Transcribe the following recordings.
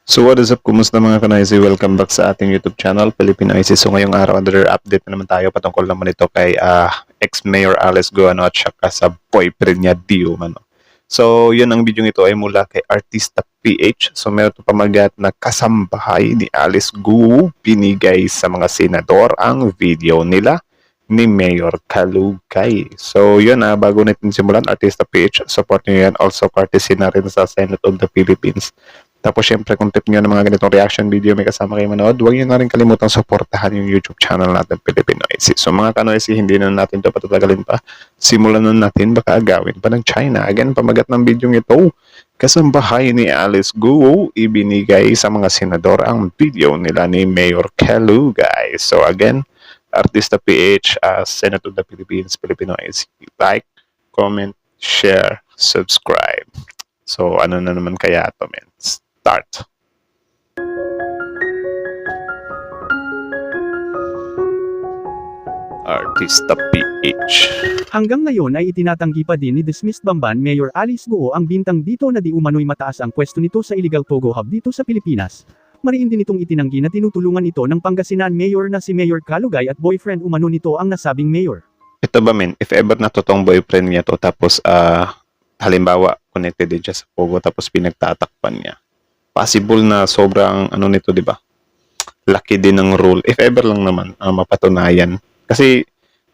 So what is up? Kumusta mga kanaisi? Welcome back sa ating YouTube channel, Filipino IC. So ngayong araw, another update na naman tayo patungkol naman ito kay ex-Mayor Alice Go at saka sa boyfriend niya Dio. So yun, ang video ito ay mula kay Artista PH. So meron ito pamagat na kasambahay ni Alice Go, binigay sa mga senador ang video nila ni Mayor Kalugay. So yun, bago natin simulan, Artista PH, support nyo yan. Also courtesy na rin sa Senate of the Philippines. Tapos syempre, kung tip nyo ng mga ganitong reaction video may kasama kayo manood, huwag nyo na rin kalimutang supportahan yung YouTube channel natin, Filipino IC. So mga kanoisi, hindi na natin ito patatagalin pa. Simulan na natin, baka agawin pa ng China. Again, pamagat ng video ito, kasambahay ni Alice Go, ibinigay sa mga senador ang video nila ni Mayor Kalugay. So again, Artista PH, Senate of the Philippines, Filipino IC. Like, comment, share, subscribe. So ano na naman kaya ito, men? Start. Artista PH. Hanggang ngayon ay itinatanggi pa din ni dismissed Bamban Mayor Alice Go ang bintang dito na di umano'y mataas ang pwesto nito sa illegal Pogo Hub dito sa Pilipinas. Mariin din itong itinanggi na tinutulungan ito ng Pangasinan Mayor na si Mayor Kalugay at boyfriend umano nito ang nasabing mayor. Ito ba, men? If ever na totoong boyfriend niya to, tapos halimbawa connected din siya sa Pogo tapos pinagtatakpan niya, possible na sobrang ano nito, di ba? Laki din ng rule. If ever lang naman mapatunayan. Kasi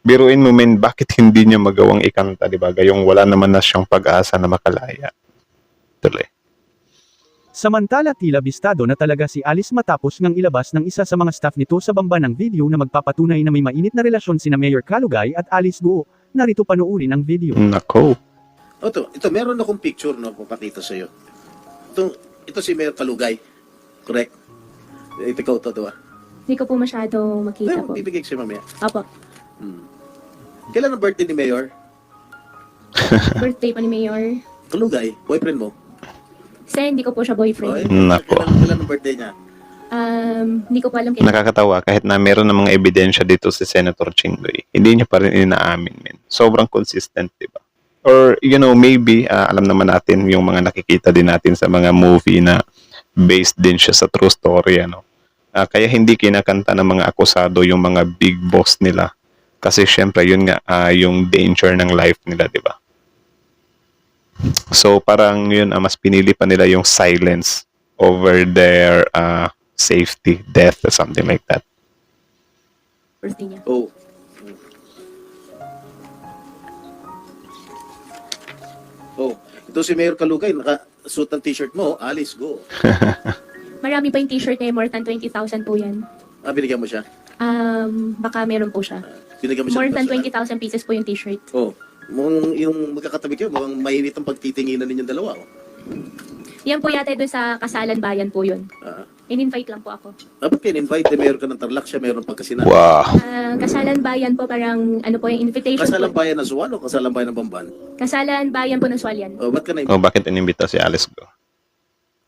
biruin mo, men, bakit hindi niya magawang ikanta, di ba? Gayong wala naman na siyang pag-asa na makalaya. Tuloy. Samantala tila bistado na talaga si Alice matapos ngang ilabas ng isa sa mga staff nito sa Bamban ng video na magpapatunay na may mainit na relasyon sina Mayor Kalugay at Alice Go. Narito panoorin ang video. Nako. Ito, meron akong picture na papakita sa iyo. Ito si Mayor Kalugay. Correct? Ikaw to, diba? Hindi ko po masyado makita po. Bibigay ko siya mamaya. Apo. Kailan ang birthday ni Mayor? Birthday pa ni Mayor. Kalugay, boyfriend mo? Kasi hindi ko po siya boyfriend. Nako. Kailan ang birthday niya? Hindi ko pa alam kailan. Nakakatawa kahit na meron ng mga ebidensya dito si Senator Chinggoy, hindi niya pa rin inaamin, men. Sobrang consistent, di ba? Or, you know, maybe, alam naman natin yung mga nakikita din natin sa mga movie na based din siya sa true story, ano. Kaya hindi kinakanta ng mga akusado yung mga big boss nila. Kasi syempre, yun nga, yung danger ng life nila, di ba? So, parang yun, mas pinili pa nila yung silence over their safety, death, or something like that. Birthday niya. Oh. Oh, ito si Mayor Kalugay, naka-suit ng t-shirt mo, Alice Go. Marami pa yung t-shirt niya, more than 20,000 po yan. Binigyan mo siya? Baka meron po siya. Binigyan mo siya? More than 20,000 pieces po yung t-shirt. Oh, yung magkakatabi kayo, mukhang mainit ang pagtitinginan ninyong dalawa. Oh. Yan po yata doon sa Kasalan Bayan po yun. In-invite lang po ako. Ba't kayo invite? Mayor ka ng Tarlac, siya mayroon Pangasinan. Wow. Kasalan Bayan po parang ano po yung invitation Kasalang po. bayan ng Suwan o kasalang bayan ng Bamban? Kasalan Bayan po ng Swalyan. Oh, ba't ka na O bakit inimbita si Alice Go?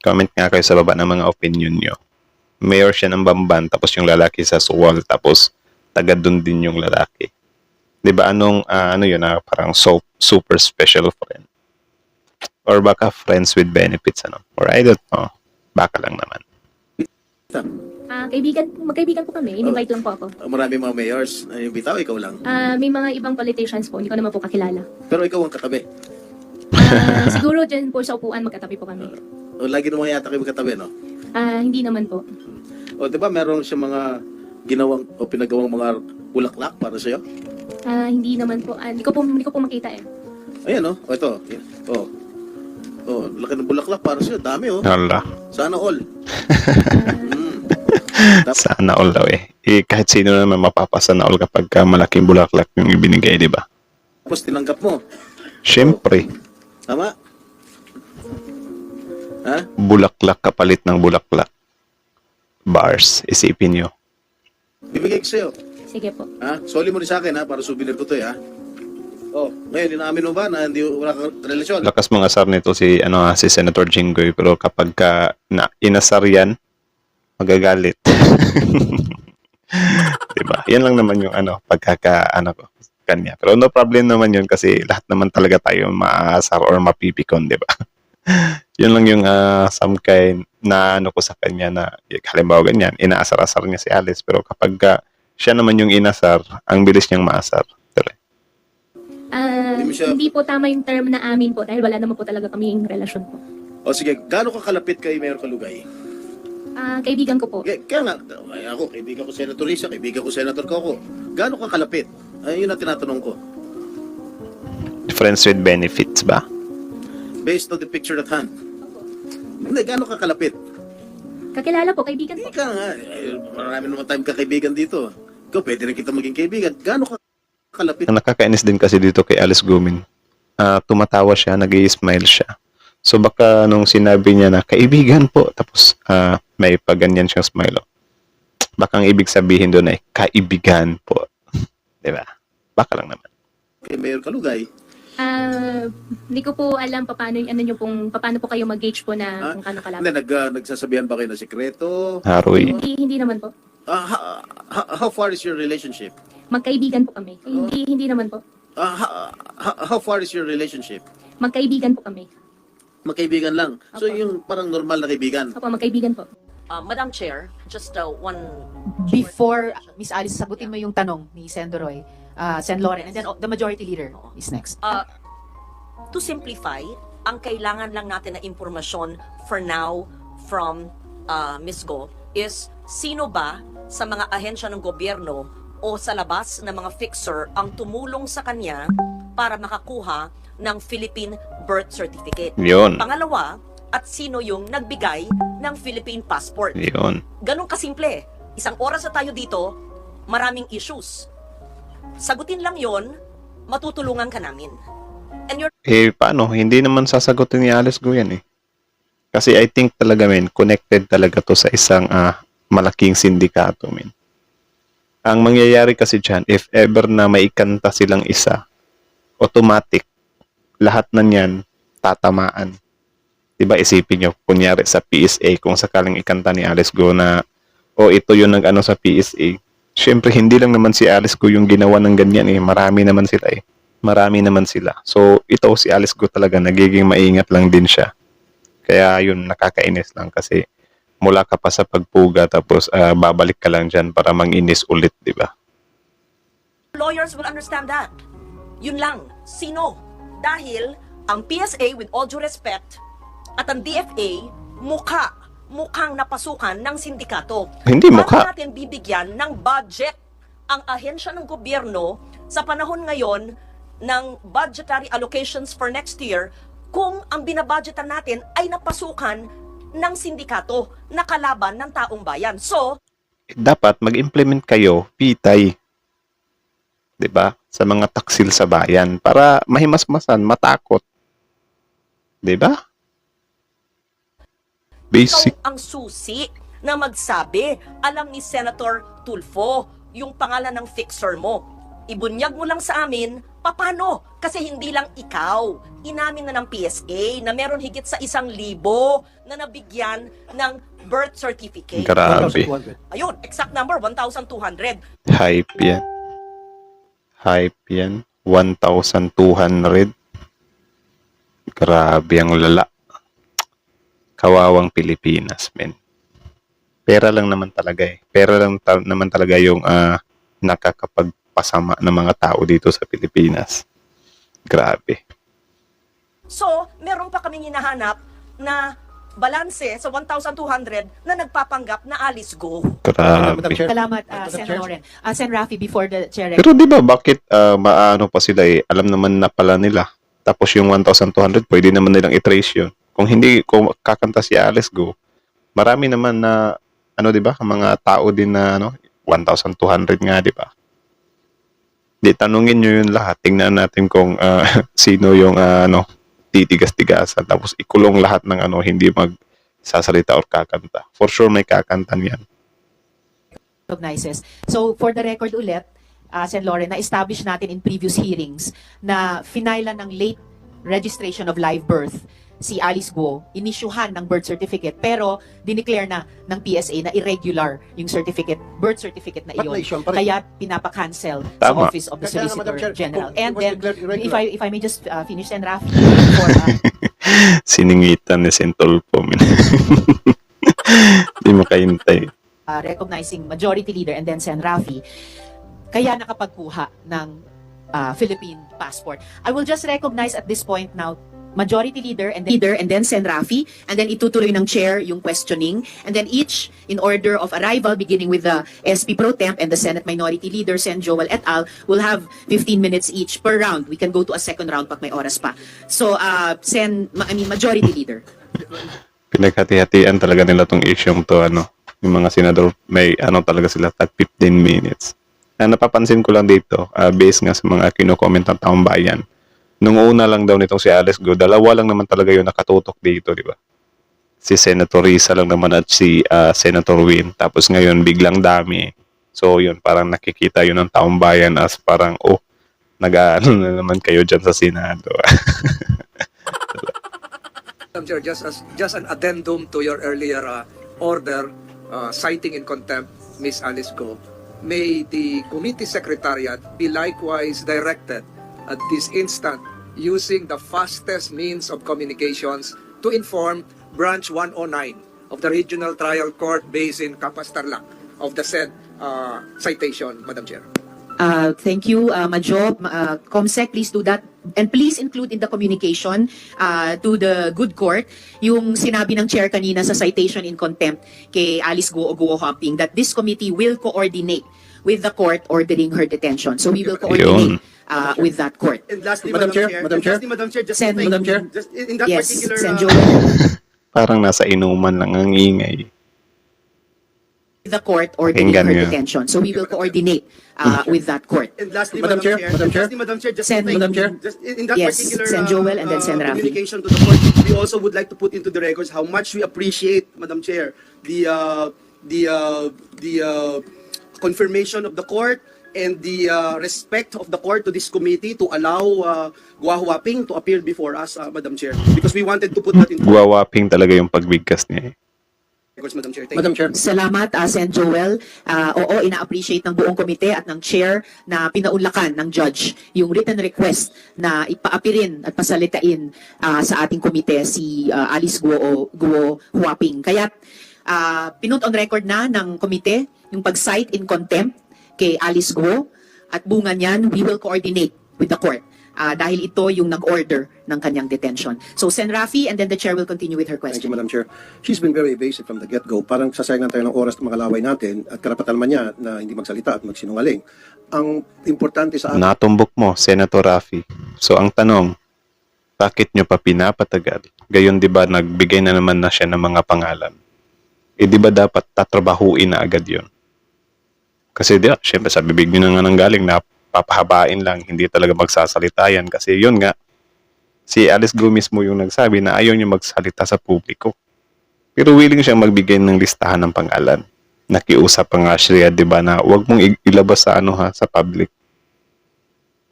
Comment nga kayo sa baba ng mga opinion nyo. Mayor siya ng Bamban, tapos yung lalaki sa Suwal, tapos taga dun din yung lalaki. Di ba ano yun, parang super special friend? Or baka friends with benefits, ano? Or I don't know. Baka lang naman. Magkaibigan po kami. In-invite lang po ako. Marami mga mayors. Yung bitaw, ikaw lang. May mga ibang politicians po. Hindi ko naman po kakilala. Pero ikaw ang katabi. Siguro dyan po sa upuan magkatabi po kami. O, lagi naman yata kayo katabi, no? Hindi naman po. O, di ba meron siya mga ginawang o pinagawang mga bulaklak para sa'yo? Hindi naman po. Hindi ko po makita eh. Ayan, no? O, ito. O. O, laki ng bulaklak para sa'yo. Dami, oh. Hala. Sana all. Sana all daw eh. Kahit sino naman mapapasana all kapag malaking bulaklak yung ibinigay, di ba? Tapos tinanggap mo. Siyempre, Tama? Ha? bulaklak kapalit ng bulaklak. Bars, isipin nyo. Bibigay ko sa'yo. Sige po. Ha? Soli mo rin sa akin, ha? Para souvenir ko to, ha? Oh, ngayon, inaamin mo ba na hindi wala kang relasyon? Lakas mga asar nito si Senator Jinggoy, pero kapag inasar yan, magagalit. Diba? Yan lang naman yung ko kanya. Pero no problem naman yun kasi lahat naman talaga tayo maaasar or mapipikon, diba? Yun lang yung some kind na ano ko sa kanya na halimbawa ganyan, inaasar-asar niya si Alice pero kapag siya naman yung inasar, ang bilis niyang maasar. Tuloy. Hindi mo siya- Hindi po tama yung term na amin po dahil wala naman po talaga kaming relasyon po. O sige, gaano ka kalapit kay Mayor Kalugay? Kaibigan ko po. Kaya nga, ako, kaibigan ko Senator Risa, kaibigan ko Senator Coco. Gaano ka kalapit? Ay, yun ang tinatanong ko. Friends with benefits ba? Based on the picture at hand. Hindi, gaano ka kalapit? Kakilala po, kaibigan po. Hindi ka nga, marami naman tayong kakaibigan dito. Ikaw, pwede rin kita maging kaibigan. Gaano ka kalapit? Ang nakakainis din kasi dito kay Alice Gumin, tumatawa siya, nag-i-smile siya. So baka nung sinabi niya na kaibigan po, tapos may paganyan siyang smile. Baka ang ibig sabihin doon ay kaibigan po. Diba? Baka lang naman. Kay Mayor Kalugay. Hindi ko po alam paano po kayo mag-gauge po na kung kano Hindi, kalapit. nagsasabihan ba kayo na sikreto? Haroy. Hindi naman po. How far is your relationship? Magkaibigan po kami. Hindi naman po. How far is your relationship? Magkaibigan po kami. Magkaibigan lang. So Opo. yung parang normal na kaibigan. Opo, magkaibigan po. Madam Chair, just one... Before Miss Alice, sagutin mo yung tanong ni Sen. Roy, Sen. Loren, and then the majority leader is next. To simplify, ang kailangan lang natin na impormasyon for now from Ms. Go is sino ba sa mga ahensya ng gobyerno o sa labas ng mga fixer ang tumulong sa kanya para makakuha ng Philippine birth certificate. Yun. Pangalawa, at sino yung nagbigay ng Philippine passport. Yun. Ganun kasimple. Isang oras na tayo dito, maraming issues. Sagutin lang yon, matutulungan ka namin. And you're Paano? Hindi naman sasagutin ni Alice Go yan eh. Kasi I think talaga connected talaga to sa isang malaking sindikato Ang mangyayari kasi dyan, if ever na maikanta silang isa, automatic, lahat na niyan tatamaan. Diba isipin nyo, kunyari sa PSA, kung sakaling ikanta ni Alice Go na, ito yung nag-ano sa PSA. Siyempre, hindi lang naman si Alice Go yung ginawa ng ganyan eh. Marami naman sila eh. Marami naman sila. So, ito si Alice Go talaga, nagiging maingat lang din siya. Kaya yun, nakakainis lang kasi mula ka pa sa pagpuga tapos babalik ka lang dyan para manginis ulit, di ba? lawyers will understand that. Yun lang. Sino? Dahil ang PSA, with all due respect, at ang DFA, mukhang napasukan ng sindikato. Hindi Paano mukha. natin bibigyan ng budget ang ahensya ng gobyerno sa panahon ngayon ng budgetary allocations for next year kung ang binabudgetan natin ay napasukan ng sindikato na kalaban ng taong bayan. So, Dapat mag-implement kayo, pitay. 'Di ba? Sa mga taksil sa bayan para mahimasmasan, matakot. 'Di ba? Basic. ikaw ang susi na magsabi, alam ni Senator Tulfo, yung pangalan ng fixer mo. Ibunyag mo lang sa amin, paano? Kasi hindi lang ikaw. Inamin na ng PSA na meron higit sa 1,000 na nabigyan ng birth certificate. Grabe. Ayun, exact number, 1,200. Hype yan. Hype yan. 1,200. Grabe ang lala. Kawawang Pilipinas, men. Pera lang naman talaga eh. Pera lang naman talaga yung nakakapagpasama ng mga tao dito sa Pilipinas. Grabe. So, meron pa kaming hinahanap na balanse sa 1,200 na nagpapanggap na Alice Go. Grabe. Salamat, Sen. Loren. Sen. Rafi, before the chair. Pero di ba bakit maano pa sila eh? Alam naman na pala nila. Tapos yung 1,200 pwede naman nilang i-trace yun. Kung kakanta si Alice Go, marami naman na di ba, mga tao din na 1,200 nga, di ba? Di tanungin nyo yun lahat. Tingnan natin kung sino yung titigas-tigasan. Tapos ikulong lahat ng hindi magsasalita or kakanta. For sure may kakanta niyan. Recognizes. So, for the record ulit, Sen. Loren, na-establish natin in previous hearings na finailan ng late registration of live birth si Alice Guo, inisyuhan ng birth certificate, pero dineclare na ng PSA na irregular yung birth certificate na iyon. Kaya pinapa-cancel sa Tama. Office of the Kaya nga, Madam Solicitor Chair, General. kung And was then, declared irregular. if I may just finish, Sen. Rafi, before, Siningitan ni Sentolpo. Di makahintay. Recognizing Majority Leader and then Sen. Rafi, kaya nakapagkuha ng Philippine passport. I will just recognize at this point now Majority Leader and then Sen. Rafi, and then itutuloy ng Chair yung questioning, and then each in order of arrival beginning with the SP Pro Temp and the Senate Minority Leader Sen. Joel et al. Will have 15 minutes each per round. We can go to a second round pag may oras pa. So Majority Leader. Pinaghati-hatian talaga nila tong issue to, yung mga senador, may talaga sila, tag 15 minutes. Napapansin ko lang dito, based nga sa mga kino-comment ng taong bayan, nung una lang daw nitong si Alice Go, dalawa lang naman talaga yung nakatutok dito, di ba? Si Senator Risa lang naman at si Senator Win. Tapos ngayon, biglang dami. So yun, parang nakikita yun ng taong bayan as parang, nag-ano na naman kayo dyan sa Senado. Madam Chair, just an addendum to your earlier order citing in contempt Ms. Alice Go, may the committee secretariat be likewise directed at this instant using the fastest means of communications to inform Branch 109 of the Regional Trial Court based in Capas Tarlac of the said citation, Madam Chair. Thank you, Majo. Comsec, please do that. And please include in the communication to the good court yung sinabi ng chair kanina sa citation in contempt kay Alice Go o Go Hopping that this committee will coordinate with the court ordering her detention. So we will coordinate with that court. And lastly, Madam Chair, Madam Chair. Lastly, Madam Chair, just Sen. to thank Madam Chair. just in that Yes, particular Sen. Joel. Parang nasa inuman lang ang ingay. The court ordering Pakinggan her niyo. detention. So we will coordinate with that court. And lastly, Madam Chair, Madam Chair. Lastly, Madam Chair, just Sen. to thank Madam Chair. just in that Yes, particular Sen. Joel and then Sen. Rafi. communication to the court, we also would like to put into the records how much we appreciate, Madam Chair, the confirmation of the court and the respect of the court to this committee to allow Gua Huaping to appear before us, Madam Chair, because we wanted to put that into Guwawaping talaga yung pagbigkas niya. records, Madam Chair. Thank Madam you. Chair. Salamat, Sen. Joel. Oo, ina-appreciate ng buong komite at ng chair na pinaunlakan ng judge yung written request na ipaapirin at pasalitain sa ating komite si Alice Guo Huaping. Kaya pinut on record na ng komite yung pag-cite in contempt kay Alice Guo at bunga niyan, we will coordinate with the court. Dahil ito yung nag-order ng kanyang detention. So, Sen. Rafi, and then the chair will continue with her Thank you, question. Madam Chair. She's been very evasive from the get-go. Parang sasayang lang tayo ng oras ng mga laway natin at karapatan man niya na hindi magsalita at magsinungaling. Ang importante sa atin, Natumbok mo, Senator Rafi. So ang tanong, bakit nyo pa pinapatagal? Gayon di ba nagbigay na naman na siya ng mga pangalan? Di ba dapat tatrabahuin na agad yun? Kasi syempre sa bibig nyo na nga nanggaling na papahabain lang, hindi talaga magsasalita yan. Kasi yun nga, si Alice Go mismo yung nagsabi na ayaw niya magsalita sa publiko. Pero willing siyang magbigay ng listahan ng pangalan. Nakiusap pa nga siya, di ba, na huwag mong ilabas sa sa public.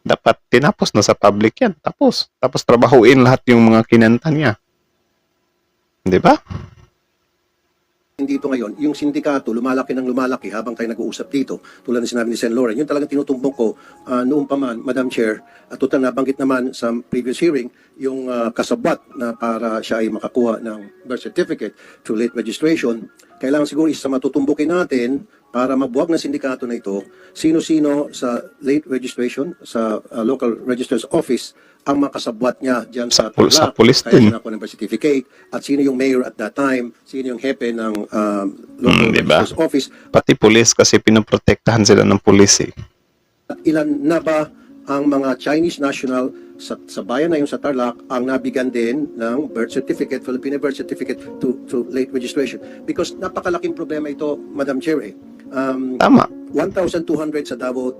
Dapat tinapos na sa public yan. Tapos trabahuin lahat yung mga kinanta niya. Di ba? dito ngayon, yung sindikato lumalaki ng lumalaki habang tayo nag-uusap dito. Tulad ng sinabi ni Sen. Lauren, yun talagang tinutumbok ko noong pa man, Madam Chair, at total nabanggit naman sa previous hearing, yung kasabwat na para siya ay makakuha ng birth certificate through late registration. Kailangan siguro isa sa matutumbukin natin para magbuwag ng sindikato na ito, sino-sino sa late registration, sa local registrar's office, ang makasabwat niya dyan sa Sa Tarlac, police kaya din. siya nakuha ng birth certificate, at sino yung mayor at that time, sino yung hepe ng local diba? registrar's office, Pati pulis kasi pinoprotektahan sila ng pulis eh. at ilan na ba ang mga Chinese national sa bayan na yung sa Tarlac ang nabigyan din ng birth certificate, Filipino birth certificate to late registration. Because napakalaking problema ito, Madam Chair eh. Tama. 1,200 sa Davao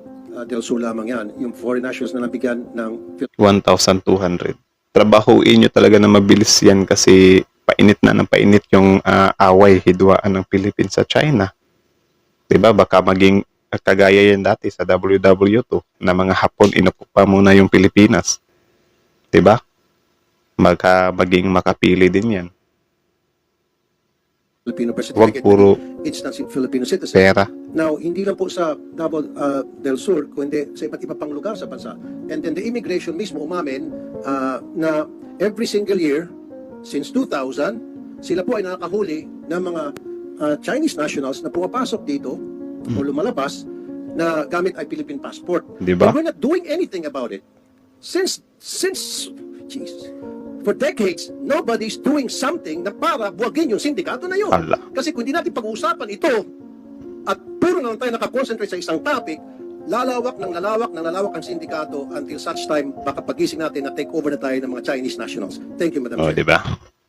del Sur lamang yan, yung foreign nationals na nabigyan ng 1,200. Trabahuin nyo talaga na mabilis yan kasi painit na ng painit yung away, hidwaan ng Philippines sa China. Diba? Baka maging kagaya yan dati sa WW2 na mga Hapon inukupa muna yung Pilipinas. Diba? Maging makapili din yan. Filipino birth Huwag certificate. puro Instance in Filipino citizen. pera. Now, hindi lang po sa Davao del Sur, kundi sa iba't iba pang lugar sa bansa. And then the immigration mismo umamin na every single year, since 2000, sila po ay nakakahuli ng mga Chinese nationals na pumapasok dito o lumalabas na gamit ay Philippine passport. Di ba? And we're not doing anything about it. Since, jeez, for decades, nobody's doing something na para buwagin yung sindikato na yun. Ala. Kasi kung di natin pag-uusapan ito, at puro na lang tayo nakakonsentrate sa isang topic, lalawak ang sindikato until such time baka pagising natin na take over na tayo ng mga Chinese nationals. Thank you, Madam O, Chair. di ba?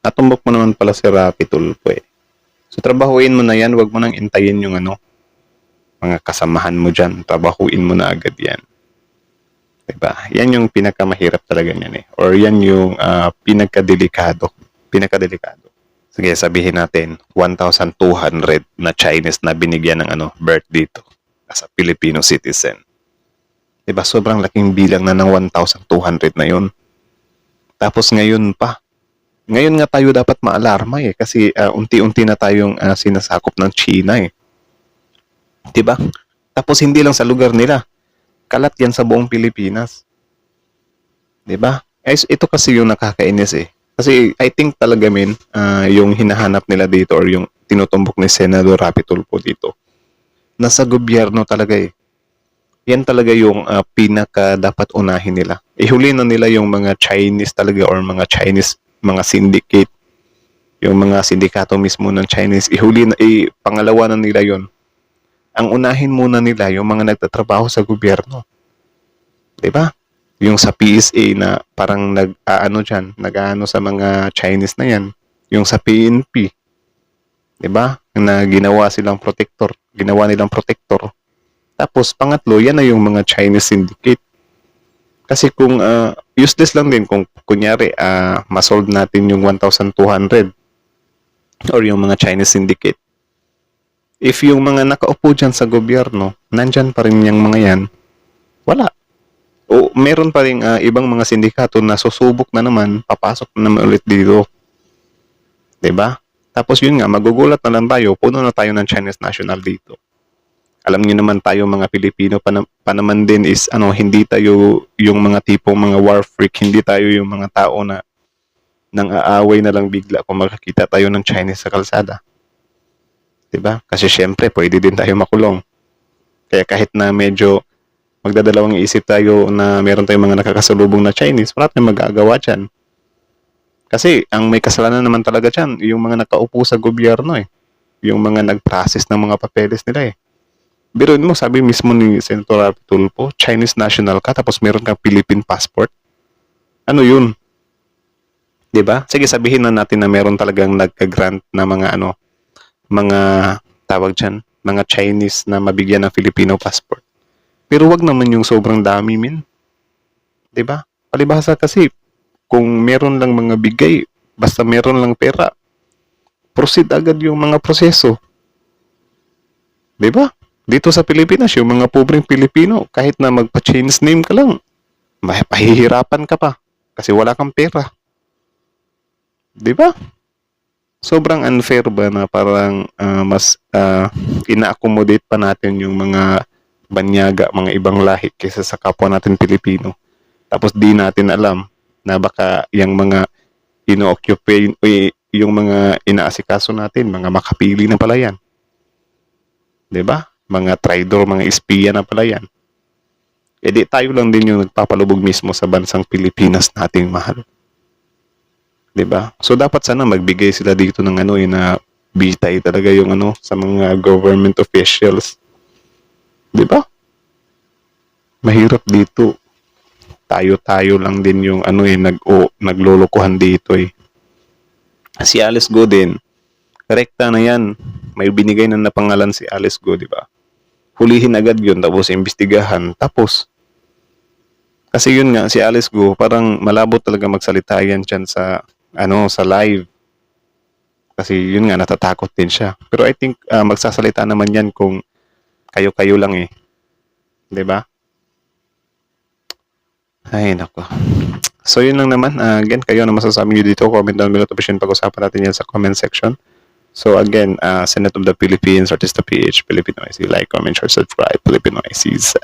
Natumbok mo naman pala si Rapi Tulfo eh. So, trabahuin mo na yan. Huwag mo nang intayin yung mga kasamahan mo dyan. Trabahuin mo na agad yan. Diba? Yan yung pinakamahirap talaga niyan eh. Or yan yung pinakadelikado. Sige, sabihin natin, 1,200 na Chinese na binigyan ng birth dito as a Filipino citizen. Diba? Sobrang laking bilang na ng 1,200 na yun. Tapos ngayon pa. Ngayon nga tayo dapat maalarma eh. Kasi unti-unti na tayong sinasakop ng China eh. Diba? Tapos hindi lang sa lugar nila. Kalat yan sa buong Pilipinas. Diba? Ito kasi yung nakakainis eh. Kasi I think talaga yung hinahanap nila dito or yung tinutumbok ni Senador Rapi Tulfo dito. Nasa gobyerno talaga eh. Yan talaga yung pinaka dapat unahin nila. Ihuli na nila yung mga Chinese talaga or mga Chinese, mga syndicate. Yung mga sindikato mismo ng Chinese. Pangalawa na nila yon. Ang unahin muna nila yung mga nagtatrabaho sa gobyerno. Diba? Yung sa PSA na parang nag-ano sa mga Chinese na yan. Yung sa PNP. Diba? Na ginawa nilang protector. Tapos pangatlo, yan na yung mga Chinese syndicate. Kasi kung useless lang din kung kunyari masolve natin yung 1,200 or yung mga Chinese syndicate. If yung mga nakaupo dyan sa gobyerno, nandyan pa rin yung mga yan, wala. O meron pa rin ibang mga sindikato na susubok na naman, papasok na naman ulit dito. 'Di ba? Tapos yun nga, magugulat na lang tayo, puno na tayo ng Chinese national dito. Alam niyo naman tayo mga Pilipino pa naman din is hindi tayo yung mga tipong mga war freak, hindi tayo yung mga tao na nang aaway na lang bigla kung makakita tayo ng Chinese sa kalsada. 'Di ba? Kasi syempre pwede din tayo makulong. Kaya kahit na medyo magdadalawang isip tayo na meron tayong mga nakakasalubong na Chinese, wala tayong magagawa dyan. Kasi ang may kasalanan naman talaga dyan, yung mga nakaupo sa gobyerno eh. Yung mga nag-process ng mga papeles nila eh. Biruin mo, sabi mismo ni Senator Rapi Tulfo, Chinese national ka, tapos meron kang Philippine passport. Ano yun? 'Di ba? Sige, sabihin na natin na meron talagang nagka-grant na mga tawag dyan, mga Chinese na mabigyan ng Filipino passport. Pero wag naman yung sobrang dami, min. 'Di ba? Palibhasa kasi kung meron lang mga bigay, basta meron lang pera, proceed agad yung mga proseso. 'Di ba? Dito sa Pilipinas, yung mga pobreng Pilipino, kahit na magpa-change name ka lang, pahihirapan ka pa kasi wala kang pera. 'Di ba? Sobrang unfair ba na parang mas ina-accommodate pa natin yung mga banyaga, mga ibang lahi kaysa sa kapwa natin Pilipino. Tapos di natin alam na baka yung mga ino-occupy, yung mga inaasikaso natin, mga makapili na pala yan. 'Di ba? Mga traidor, mga espiya na pala yan. E di tayo lang din yung nagpapalubog mismo sa bansang Pilipinas nating mahal. 'Di ba? So dapat sana magbigay sila dito ng na bitay talaga yung sa mga government officials. 'Di ba? Mahirap dito. Tayo lang din yung naglolokohan dito eh. Si Alice Go din, rekta na yan. May binigay na napangalan si Alice Go, 'di ba? Hulihin agad 'yun tapos imbestigahan. Tapos kasi yun nga si Alice Go, parang malabo talaga magsalita yan diyan sa sa live. Kasi yun nga natatakot din siya. Pero I think magsasalita naman yan kung kayo-kayo lang eh. 'Di ba? Ay, nako. So, yun lang naman. Again, kayo na masasabi nyo dito. Comment down below. Tapos yun, pag-usapan natin yan sa comment section. So, again, Senate of the Philippines, Artista PH, Filipino IC. Like, comment, share, subscribe. Filipino ICs.